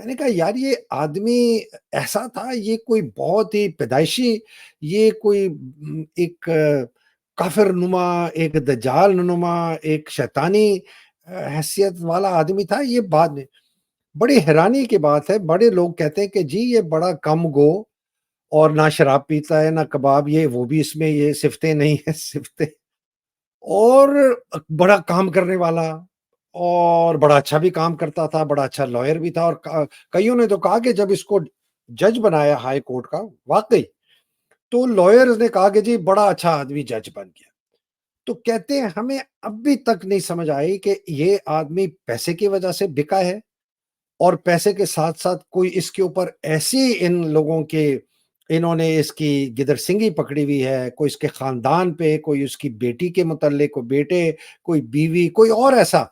میں نے کہا یار یہ آدمی ایسا تھا، یہ کوئی بہت ہی پیدائشی، یہ کوئی ایک کافر نما، ایک دجال نما، ایک شیطانی حیثیت والا آدمی تھا، یہ بعد میں بڑی حیرانی کی بات ہے، بڑے لوگ کہتے ہیں کہ جی یہ بڑا کم گو، اور نہ شراب پیتا ہے نہ کباب، یہ وہ بھی اس میں یہ صفتیں نہیں ہیں صفتیں، اور بڑا کام کرنے والا، اور بڑا اچھا بھی کام کرتا تھا، بڑا اچھا لائر بھی تھا، اور کئیوں نے تو کہا کہ جب اس کو جج بنایا ہائی کورٹ کا، واقعی تو لائرز نے کہا کہ جی بڑا اچھا آدمی جج بن گیا۔ تو کہتے ہیں ہمیں اب بھی تک نہیں سمجھ آئی کہ یہ آدمی پیسے کی وجہ سے بکا ہے، اور پیسے کے ساتھ ساتھ کوئی اس کے اوپر ایسی ان لوگوں کے، انہوں نے اس کی گدر سنگی پکڑی ہوئی ہے، کوئی اس کے خاندان پہ، کوئی اس کی بیٹی کے متعلق، کوئی بیٹے، کوئی بیوی، کوئی اور ایسا،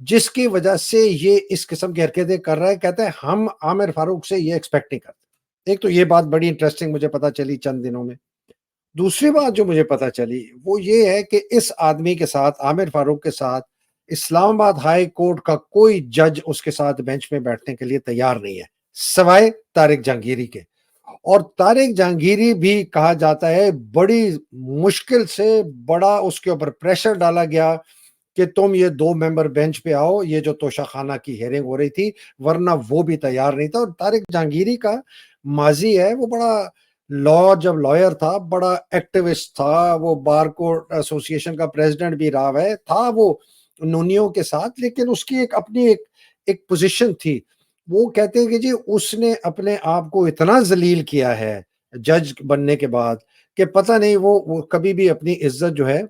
جس کی وجہ سے یہ اس قسم کی حرکتیں کر رہا ہے۔ کہتے ہیں ہم عامر فاروق سے یہ ایکسپیکٹ نہیں کرتے۔ ایک تو یہ بات بڑی انٹرسٹنگ مجھے پتا چلی چند دنوں میں۔ دوسری بات جو مجھے پتا چلی وہ یہ ہے کہ اس آدمی کے ساتھ، عامر فاروق کے ساتھ، اسلام آباد ہائی کورٹ کا کوئی جج اس کے ساتھ بینچ میں بیٹھنے کے لیے تیار نہیں ہے، سوائے طارق جہانگیری کے۔ اور طارق جہانگیری بھی کہا جاتا ہے بڑی مشکل سے، بڑا اس کے اوپر پریشر ڈالا گیا کہ تم یہ 2 ممبر بینچ پہ آؤ، یہ جو توشہ خانہ کی ہیئرنگ ہو رہی تھی، ورنہ وہ بھی تیار نہیں تھا۔ اور طارق جہانگیری کا ماضی ہے، وہ بڑا جب لائر تھا، بڑا ایکٹیوسٹ تھا، وہ بار کورٹ ایسوسی ایشن کا پریزیڈنٹ بھی رہا ہے، تھا وہ نونیوں کے ساتھ، لیکن اس کی ایک اپنی ایک پوزیشن تھی۔ وہ کہتے ہیں کہ جی اس نے اپنے آپ کو اتنا ذلیل کیا ہے جج بننے کے بعد کہ پتہ نہیں وہ کبھی بھی اپنی عزت جو ہے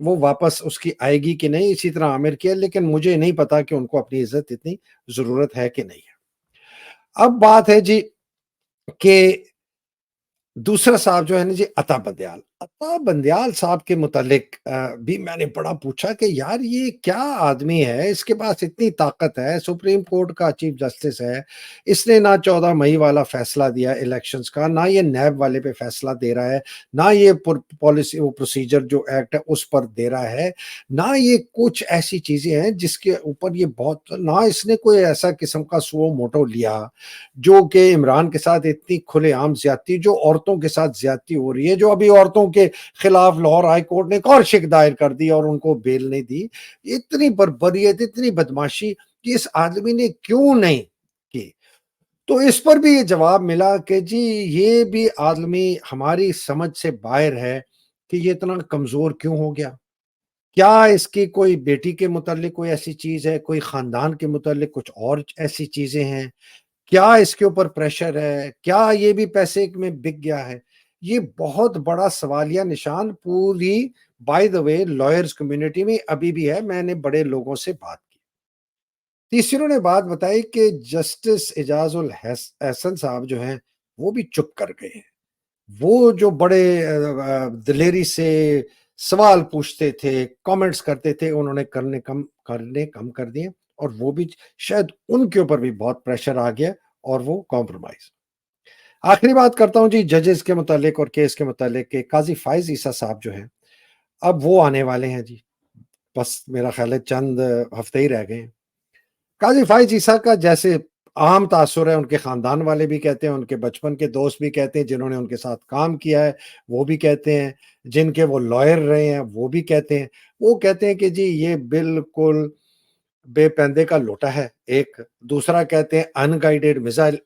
وہ واپس اس کی آئے گی کہ نہیں۔ اسی طرح عامر کی ہے، لیکن مجھے نہیں پتا کہ ان کو اپنی عزت اتنی ضرورت ہے کہ نہیں ہے۔ اب بات ہے جی کہ دوسرا صاحب جو ہے نا جی، عطا بندیال صاحب کے متعلق بھی میں نے بڑا پوچھا کہ یار یہ کیا آدمی ہے، اس کے پاس اتنی طاقت ہے، سپریم کورٹ کا چیف جسٹس ہے، اس نے نہ 14 مئی والا فیصلہ دیا الیکشنز کا، نہ یہ نیب والے پہ فیصلہ دے رہا ہے، نہ یہ پالیسی وہ پروسیجر جو ایکٹ ہے اس پر دے رہا ہے، نہ یہ کچھ ایسی چیزیں ہیں جس کے اوپر یہ بہت، نہ اس نے کوئی ایسا قسم کا سو موٹو لیا جو کہ عمران کے ساتھ اتنی کھلے عام زیادتی، جو عورتوں کے ساتھ زیادتی ہو رہی ہے، جو ابھی عورتوں کے خلاف لاہور ہائی کورٹ نے ایک اور شک دائر کر دی اور ان کو بیل نہیں دی، اتنی بربریت، اتنی بدماشی کہ اس آدمی نے کیوں نہیں کی؟ تو اس پر بھی یہ جواب ملا کہ جی یہ بھی آدمی ہماری سمجھ سے باہر ہے کہ یہ اتنا کمزور کیوں ہو گیا۔ کیا اس کی کوئی بیٹی کے متعلق کوئی ایسی چیز ہے، کوئی خاندان کے متعلق کچھ اور ایسی چیزیں ہیں، کیا اس کے اوپر پریشر ہے، کیا یہ بھی پیسے میں بک گیا ہے؟ یہ بہت بڑا سوالیہ نشان پوری by the way lawyers community میں ابھی بھی ہے۔ میں نے بڑے لوگوں سے بات کی، تیسروں نے بات بتائی کہ جسٹس اعجاز احسن صاحب جو ہیں وہ بھی چپ کر گئے ہیں۔ وہ جو بڑے دلیری سے سوال پوچھتے تھے، کامنٹس کرتے تھے، انہوں نے کرنے کم کر دیے، اور وہ بھی شاید ان کے اوپر بھی بہت پریشر آ گیا اور وہ کمپرومائز۔ آخری بات کرتا ہوں جی ججز کے متعلق اور کیس کے متعلق کہ قاضی فائز عیسیٰ صاحب جو ہیں اب وہ آنے والے ہیں جی، بس میرا خیال ہے چند ہفتے ہی رہ گئے ہیں۔ قاضی فائز عیسیٰ کا جیسے عام تاثر ہے، ان کے خاندان والے بھی کہتے ہیں، ان کے بچپن کے دوست بھی کہتے ہیں، جنہوں نے ان کے ساتھ کام کیا ہے وہ بھی کہتے ہیں، جن کے وہ لائر رہے ہیں وہ بھی کہتے ہیں، وہ کہتے ہیں کہ جی یہ بالکل بے پندے کا لوٹا ہے ایک، دوسرا کہتے ہیں ان گائیڈڈ میزائل،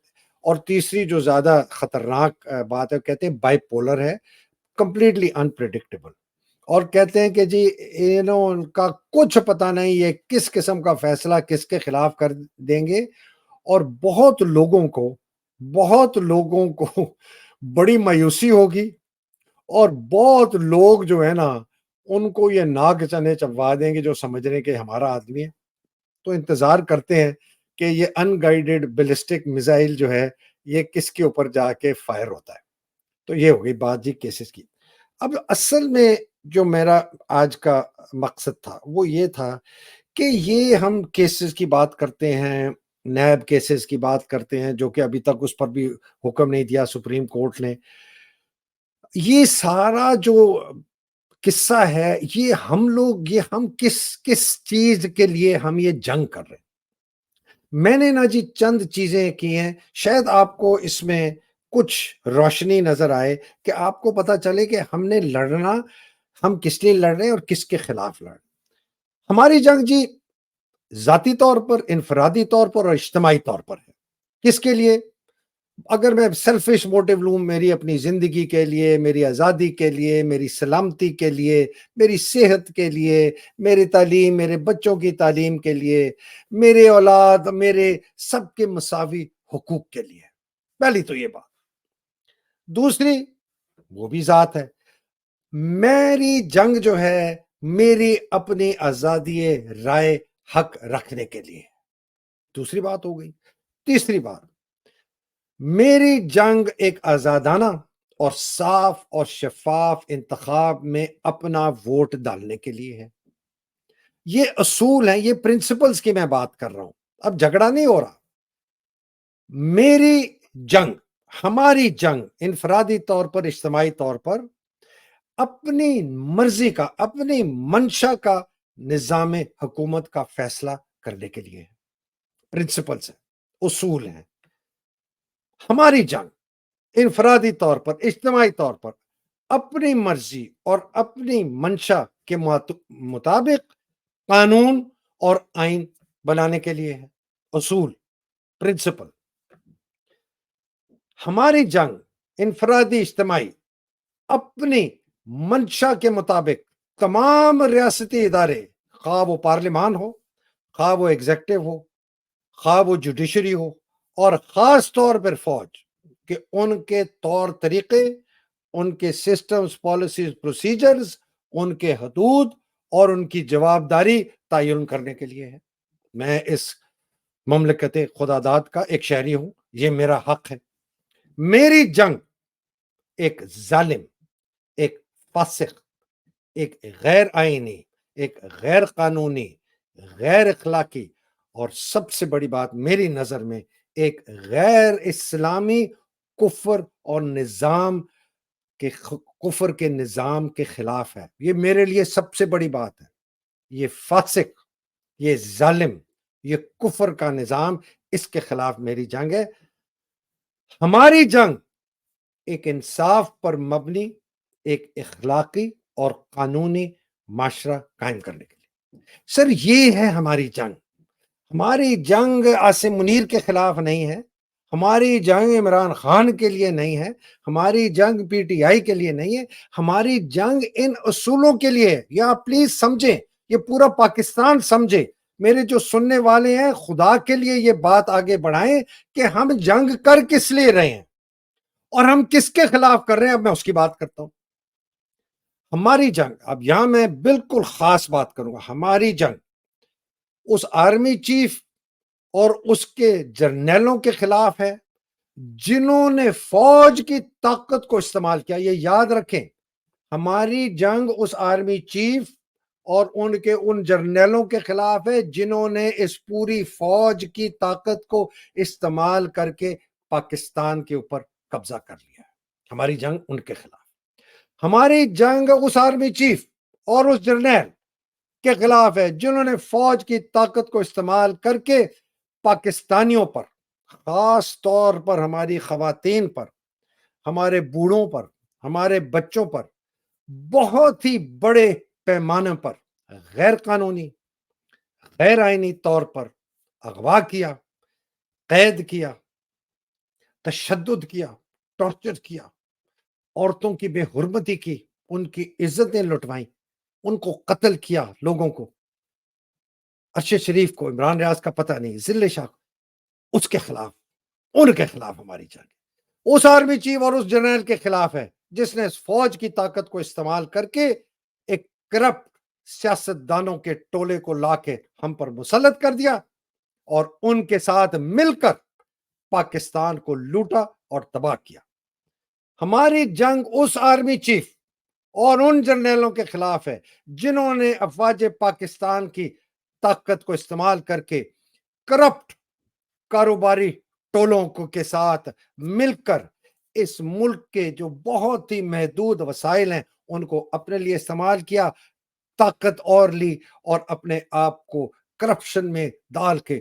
اور تیسری جو زیادہ خطرناک بات ہے کہتے ہیں بائی پولر ہے، کمپلیٹلی انپریڈکٹیبل، اور کہتے ہیں کہ جی ان کا کچھ پتہ نہیں یہ کس قسم کا فیصلہ کس کے خلاف کر دیں گے، اور بہت لوگوں کو بڑی مایوسی ہوگی، اور بہت لوگ جو ہے نا ان کو یہ ناک چنے چبوا دیں گے جو سمجھ رہے ہیں کہ ہمارا آدمی ہے۔ تو انتظار کرتے ہیں کہ یہ ان گائیڈڈ بیلسٹک میزائل جو ہے یہ کس کے اوپر جا کے فائر ہوتا ہے۔ تو یہ ہو گئی بات جی کیسز کی۔ اب اصل میں جو میرا آج کا مقصد تھا وہ یہ تھا کہ یہ ہم کیسز کی بات کرتے ہیں، نیب کیسز کی بات کرتے ہیں، جو کہ ابھی تک اس پر بھی حکم نہیں دیا سپریم کورٹ نے، یہ سارا جو قصہ ہے، یہ ہم کس کس چیز کے لیے ہم یہ جنگ کر رہے ہیں؟ میں نے نا جی چند چیزیں کی ہیں، شاید آپ کو اس میں کچھ روشنی نظر آئے کہ آپ کو پتہ چلے کہ ہم نے لڑنا، ہم کس لیے لڑ رہے ہیں اور کس کے خلاف لڑ رہے ہیں۔ ہماری جنگ جی ذاتی طور پر، انفرادی طور پر اور اجتماعی طور پر ہے۔ کس کے لیے؟ اگر میں سیلفش موٹیو لوں، میری اپنی زندگی کے لیے، میری آزادی کے لیے، میری سلامتی کے لیے، میری صحت کے لیے، میری تعلیم، میرے بچوں کی تعلیم کے لیے، میرے اولاد، میرے سب کے مساوی حقوق کے لیے، پہلی تو یہ بات۔ دوسری، وہ بھی ذات ہے، میری جنگ جو ہے میری اپنی آزادی رائے حق رکھنے کے لیے، دوسری بات ہو گئی۔ تیسری بات، میری جنگ ایک آزادانہ اور صاف اور شفاف انتخاب میں اپنا ووٹ ڈالنے کے لیے ہے۔ یہ اصول ہیں، یہ پرنسپلز کی میں بات کر رہا ہوں، اب جھگڑا نہیں ہو رہا۔ میری جنگ، ہماری جنگ انفرادی طور پر، اجتماعی طور پر اپنی مرضی کا، اپنی منشا کا نظام حکومت کا فیصلہ کرنے کے لیے ہے۔ پرنسپلز ہیں، اصول ہیں۔ ہماری جنگ انفرادی طور پر، اجتماعی طور پر اپنی مرضی اور اپنی منشا کے مطابق قانون اور آئین بنانے کے لیے ہے۔ اصول، پرنسپل۔ ہماری جنگ انفرادی، اجتماعی اپنی منشا کے مطابق تمام ریاستی ادارے، خواہ وہ پارلیمان ہو، خواہ وہ ایگزیکٹو ہو، خواہ وہ جوڈیشری ہو، اور خاص طور پر فوج، کہ ان کے طور طریقے، ان کے سسٹمز، پالیسیز، پروسیجرز، ان کے حدود اور ان کی جوابداری تعین کرنے کے لیے ہے۔ میں اس مملکت خدا داد کا ایک شہری ہوں، یہ میرا حق ہے۔ میری جنگ ایک ظالم، ایک فاسق، ایک غیر آئینی، ایک غیر قانونی، غیر اخلاقی اور سب سے بڑی بات میری نظر میں ایک غیر اسلامی کفر اور نظام کے، کفر کے نظام کے خلاف ہے۔ یہ میرے لیے سب سے بڑی بات ہے۔ یہ فاسق، یہ ظالم، یہ کفر کا نظام، اس کے خلاف میری جنگ ہے۔ ہماری جنگ ایک انصاف پر مبنی، ایک اخلاقی اور قانونی معاشرہ قائم کرنے کے لیے۔ سر یہ ہے ہماری جنگ۔ ہماری جنگ عاصم منیر کے خلاف نہیں ہے، ہماری جنگ عمران خان کے لیے نہیں ہے، ہماری جنگ پی ٹی آئی کے لیے نہیں ہے، ہماری جنگ ان اصولوں کے لیے ہے۔ یا پلیز سمجھیں، یہ پورا پاکستان سمجھے، میرے جو سننے والے ہیں خدا کے لیے یہ بات آگے بڑھائیں کہ ہم جنگ کر کس لیے رہے ہیں اور ہم کس کے خلاف کر رہے ہیں۔ اب میں اس کی بات کرتا ہوں۔ ہماری جنگ، اب یہاں میں بالکل خاص بات کروں گا، ہماری جنگ اس آرمی چیف اور اس کے جرنیلوں کے خلاف ہے جنہوں نے فوج کی طاقت کو استعمال کیا۔ یہ یاد رکھیں، ہماری جنگ اس آرمی چیف اور ان کے ان جرنیلوں کے خلاف ہے جنہوں نے اس پوری فوج کی طاقت کو استعمال کر کے پاکستان کے اوپر قبضہ کر لیا ہے۔ ہماری جنگ ان کے خلاف۔ ہماری جنگ اس آرمی چیف اور اس جرنیل کے خلاف ہے جنہوں نے فوج کی طاقت کو استعمال کر کے پاکستانیوں پر، خاص طور پر ہماری خواتین پر، ہمارے بوڑھوں پر، ہمارے بچوں پر بہت ہی بڑے پیمانے پر غیر قانونی، غیر آئینی طور پر اغوا کیا، قید کیا، تشدد کیا، ٹارچر کیا، عورتوں کی بے حرمتی کی، ان کی عزتیں لٹوائیں، ان کو قتل کیا، لوگوں کو، ارشد شریف کو، عمران ریاض کا پتہ نہیں، ذل شاہ، اس کے خلاف، ان کے خلاف ہماری جنگ اس آرمی چیف اور اس جنرل کے خلاف ہے جس نے اس فوج کی طاقت کو استعمال کر کے ایک کرپٹ سیاستدانوں کے ٹولے کو لا کے ہم پر مسلط کر دیا اور ان کے ساتھ مل کر پاکستان کو لوٹا اور تباہ کیا۔ ہماری جنگ اس آرمی چیف اور ان جرنیلوں کے خلاف ہے جنہوں نے افواج پاکستان کی طاقت کو استعمال کر کے کرپٹ کاروباری ٹولوں کے ساتھ مل کر اس ملک کے جو بہت ہی محدود وسائل ہیں ان کو اپنے لیے استعمال کیا، طاقت اور لی اور اپنے آپ کو کرپشن میں ڈال کے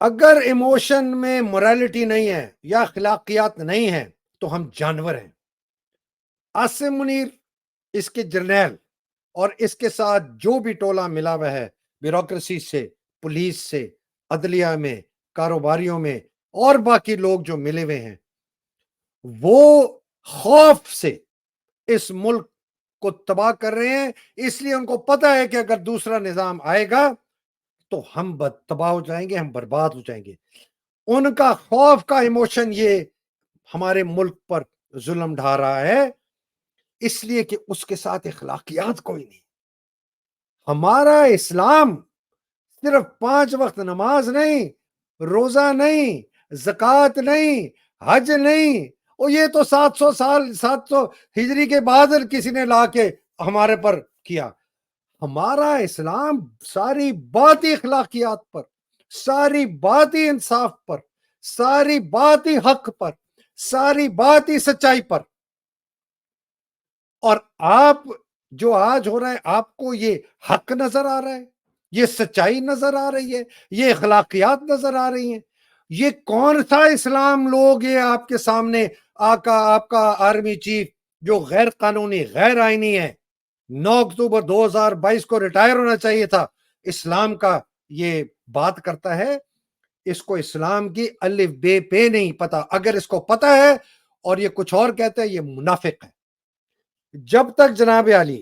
اگر ایموشن میں موریلٹی نہیں ہے یا اخلاقیات نہیں ہے تو ہم جانور ہیں. عاصم منیر، اس کے جرنیل اور اس کے ساتھ جو بھی ٹولہ ملا ہوا ہے، بیوروکریسی سے، پولیس سے، عدلیہ میں، کاروباریوں میں، اور باقی لوگ جو ملے ہوئے ہیں، وہ خوف سے اس ملک کو تباہ کر رہے ہیں. اس لیے ان کو پتا ہے کہ اگر دوسرا نظام آئے گا تو ہم تباہ ہو جائیں گے، ہم برباد ہو جائیں گے. ان کا خوف کا ایموشن یہ ہمارے ملک پر ظلم ڈھا رہا ہے، اس لیے کہ اس کے ساتھ اخلاقیات کوئی نہیں. ہمارا اسلام صرف 5 وقت نماز نہیں، روزہ نہیں، زکوٰۃ نہیں، حج نہیں، اور یہ تو 700 ہجری کے بعد کسی نے لا کے ہمارے پر کیا. ہمارا اسلام ساری بات ہی اخلاقیات پر، ساری بات ہی انصاف پر، ساری بات ہی حق پر، ساری بات ہی سچائی پر. اور آپ جو آج ہو رہا ہے، آپ کو یہ حق نظر آ رہا ہے، یہ سچائی نظر آ رہی ہے، یہ اخلاقیات نظر آ رہی ہیں. یہ کون سا اسلام لوگ یہ آپ کے سامنے آپ کا آرمی چیف جو غیر قانونی، غیر آئینی ہے، 9 اکتوبر 2022 کو ریٹائر ہونا چاہیے تھا، اسلام کا یہ بات کرتا ہے. اس کو اسلام کی الف بے پہ نہیں پتا. اگر اس کو پتا ہے اور یہ کچھ اور کہتا ہے، یہ منافق ہے. جب تک جناب علی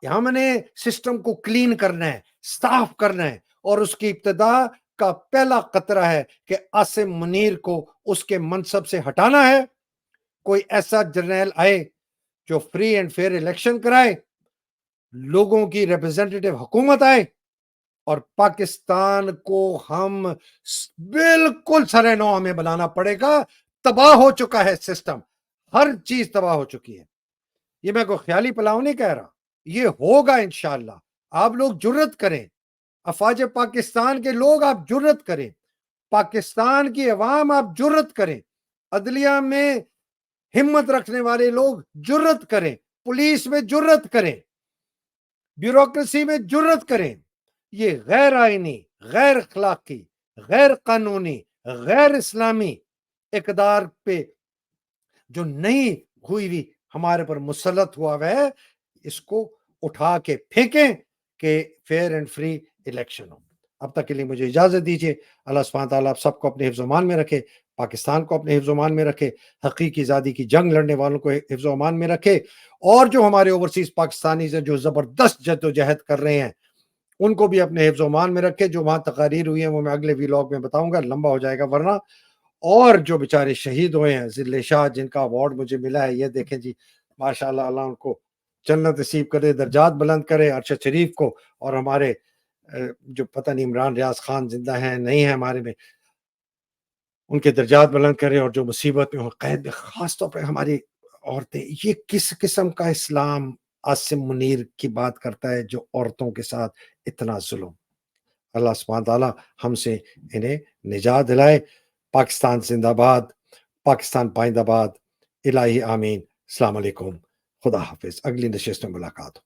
ہم نے سسٹم کو کلین کرنا ہے، صاف کرنا ہے، اور اس کی ابتدا کا پہلا قطرہ ہے کہ عاصم منیر کو اس کے منصب سے ہٹانا ہے. کوئی ایسا جرنیل آئے جو فری اینڈ فیئر الیکشن کرائے، لوگوں کی ریپرزینٹیٹیو حکومت آئے، اور پاکستان کو ہم بالکل سرے نو ہمیں بنانا پڑے گا. تباہ ہو چکا ہے سسٹم، ہر چیز تباہ ہو چکی ہے. یہ میں کوئی خیالی پلاؤ نہیں کہہ رہا، یہ ہوگا انشاءاللہ. آپ لوگ جرت کریں، افواج پاکستان کے لوگ آپ جرت کریں، پاکستان کی عوام آپ جرت کریں، عدلیہ میں ہمت رکھنے والے لوگ جرت کریں، پولیس میں جرت کریں، بیوروکریسی میں جرت کریں. یہ غیر آئینی، غیر اخلاقی، غیر قانونی، غیر اسلامی اقدار پہ جو نہیں ہوئی ہمارے پر مسلط ہوا ہے، اس کو اٹھا کے پھینکیں کہ فیئر اینڈ فری الیکشن ہو. اب تک کے لیے مجھے اجازت دیجیے. اللہ سبحانہ تعالیٰ آپ سب کو اپنے حفظ و امان میں رکھے، پاکستان کو اپنے حفظ و امان میں رکھے، حقیقی آزادی کی جنگ لڑنے والوں کو حفظ و امان میں رکھے، اور جو ہمارے اوورسیز پاکستانی سے جو زبردست جد و جہد کر رہے ہیں ان کو بھی اپنے حفظ و امان میں رکھے. جو وہاں تقاریر ہوئی ہیں وہ میں اگلے ویلاگ میں بتاؤں گا، لمبا ہو جائے گا ورنہ. اور جو بیچارے شہید ہوئے ہیں، ذل شاہ جن کا ایوارڈ مجھے ملا ہے، یہ دیکھیں جی، ماشاءاللہ، اللہ ان کو جنت نصیب کرے، درجات بلند کرے ارشد شریف کو. اور ہمارے جو پتہ نہیں عمران ریاض خان زندہ ہیں نہیں ہیں ہمارے میں، ان کے درجات بلند کرے. اور جو مصیبت میں ہو، قید، خاص طور پہ ہماری عورتیں. یہ کس قسم کا اسلام عاصم منیر کی بات کرتا ہے جو عورتوں کے ساتھ اتنا ظلم. اللہ سبحانہ تعالیٰ ہم سے انہیں نجات دلائے. پاکستان زندہ باد، پاکستان پائندہ باد. الہی آمین. السلام علیکم، خدا حافظ. اگلی نشست میں ملاقات ہو.